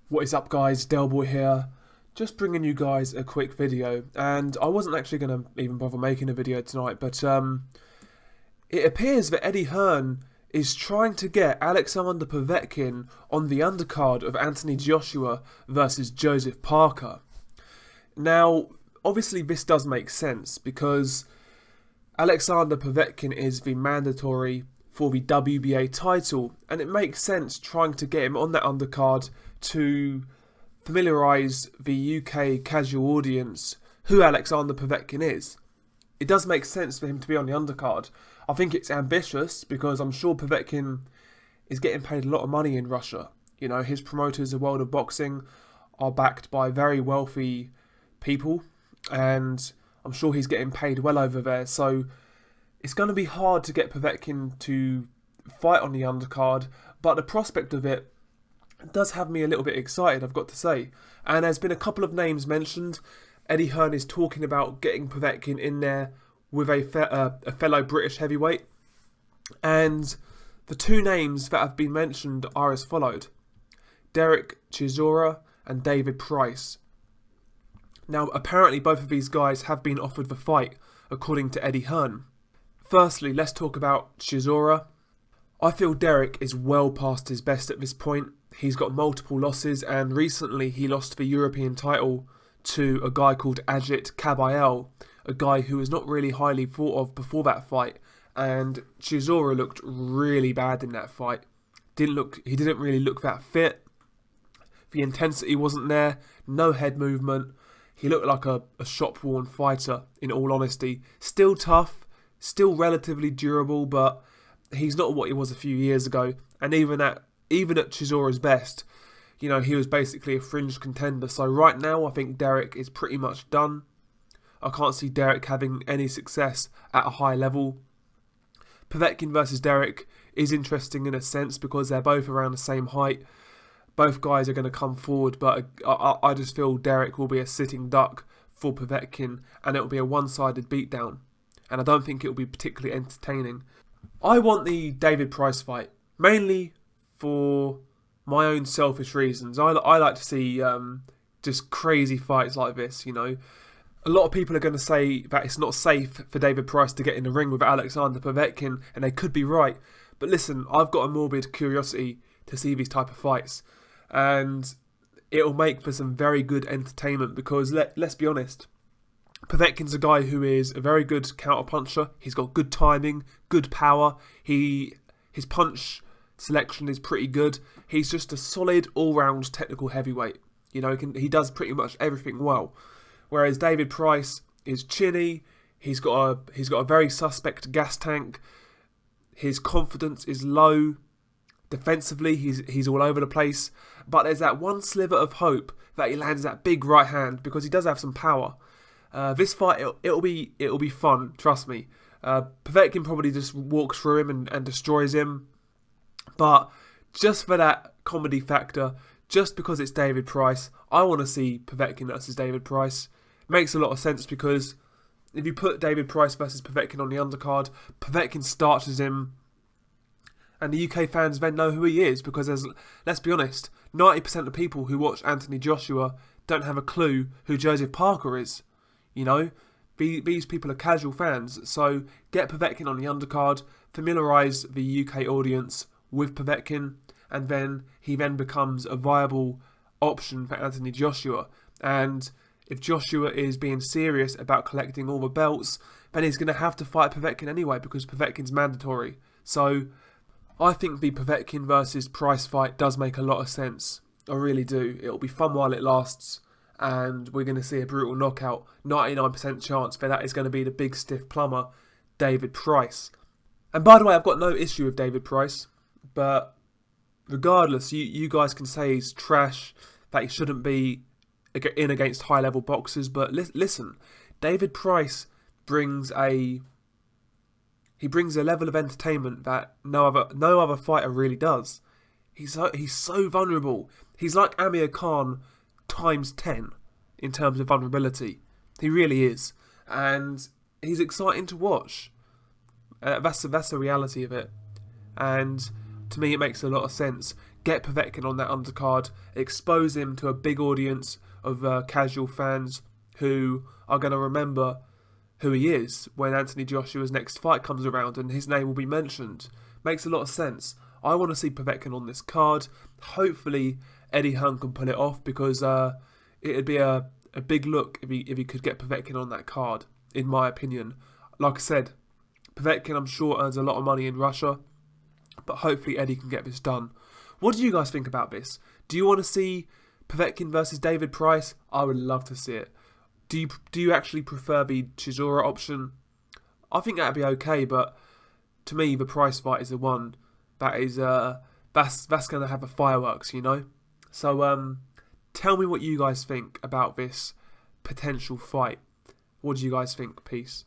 What is up, guys? Delboy here. Just bringing you guys a quick video, and I wasn't actually going to even bother making a video tonight, but it appears that Eddie Hearn is trying to get Alexander Povetkin on the undercard of Anthony Joshua versus Joseph Parker. Now, obviously this does make sense because Alexander Povetkin is the mandatory for the WBA title, and it makes sense trying to get him on that undercard to familiarise the UK casual audience who Alexander Povetkin is. It does make sense for him to be on the undercard. I think it's ambitious because I'm sure Povetkin is getting paid a lot of money in Russia. You know, his promoters, the world of boxing, are backed by very wealthy people, and I'm sure he's getting paid well over there. So it's going to be hard to get Povetkin to fight on the undercard, but the prospect of it does have me a little bit excited, I've got to say. And there's been a couple of names mentioned. Eddie Hearn is talking about getting Povetkin in there with a fellow British heavyweight. And the two names that have been mentioned are as followed: Derek Chisora and David Price. Now, apparently both of these guys have been offered the fight, according to Eddie Hearn. Firstly, let's talk about Chisora. I feel Derek is well past his best at this point. He's got multiple losses, and recently he lost the European title to a guy called Ajit Kabayel, a guy who was not really highly thought of before that fight. And Chisora looked really bad in that fight. He didn't really look that fit. The intensity wasn't there, no head movement. He looked like a shop-worn fighter, in all honesty. Still tough, still relatively durable, but he's not what he was a few years ago. And even at Chisora's best, you know, he was basically a fringe contender. So right now, I think Derek is pretty much done. I can't see Derek having any success at a high level. Povetkin versus Derek is interesting in a sense because they're both around the same height. Both guys are going to come forward, but I just feel Derek will be a sitting duck for Povetkin, and it will be a one-sided beatdown. And I don't think it will be particularly entertaining. I want the David Price fight, mainly for my own selfish reasons. I like to see just crazy fights like this, you know. A lot of people are going to say that it's not safe for David Price to get in the ring with Alexander Povetkin, and they could be right. But listen, I've got a morbid curiosity to see these type of fights, and it'll make for some very good entertainment because let's be honest, Povetkin's a guy who is a very good counter-puncher. He's got good timing, good power. His punch selection is pretty good. He's just a solid all-round technical heavyweight. You know, he does pretty much everything well. Whereas David Price is chinny. He's got a very suspect gas tank. His confidence is low. Defensively, he's all over the place. But there's that one sliver of hope that he lands that big right hand because he does have some power. This fight, it'll be fun, trust me. Povetkin probably just walks through him and destroys him. But just for that comedy factor, just because it's David Price, I want to see Povetkin versus David Price. Makes a lot of sense because if you put David Price versus Povetkin on the undercard, Povetkin starches him, and the UK fans then know who he is because let's be honest, 90% of people who watch Anthony Joshua don't have a clue who Joseph Parker is. You know, these people are casual fans, so get Povetkin on the undercard, familiarise the UK audience with Povetkin, and then he becomes a viable option for Anthony Joshua. And if Joshua is being serious about collecting all the belts, then he's going to have to fight Povetkin anyway because Povetkin's mandatory. So I think the Povetkin versus Price fight does make a lot of sense. I really do. It'll be fun while it lasts, and we're going to see a brutal knockout. 99% chance that is going to be the big stiff plumber, David Price. And by the way, I've got no issue with David Price, but regardless, you guys can say he's trash, that he shouldn't be in against high-level boxers, but listen, David Price brings a level of entertainment that no other fighter really does. He's so vulnerable. He's like Amir Khan times 10 in terms of vulnerability. He really is, and he's exciting to watch. That's the reality of it, and to me it makes a lot of sense. get Povetkin on that undercard, expose him to a big audience of casual fans who are going to remember who he is when Anthony Joshua's next fight comes around and his name will be mentioned. Makes a lot of sense. I want to see Povetkin on this card. Hopefully Eddie Hearn can pull it off, because it'd be a big look if he could get Povetkin on that card, in my opinion. Like I said, Povetkin, I'm sure, earns a lot of money in Russia, but hopefully Eddie can get this done. What do you guys think about this? Do you want to see Povetkin versus David Price? I would love to see it. Do you actually prefer the Chisora option? I think that'd be okay, but to me, the Price fight is the one that is that's going to have the fireworks, you know. So tell me what you guys think about this potential fight. What do you guys think? Peace.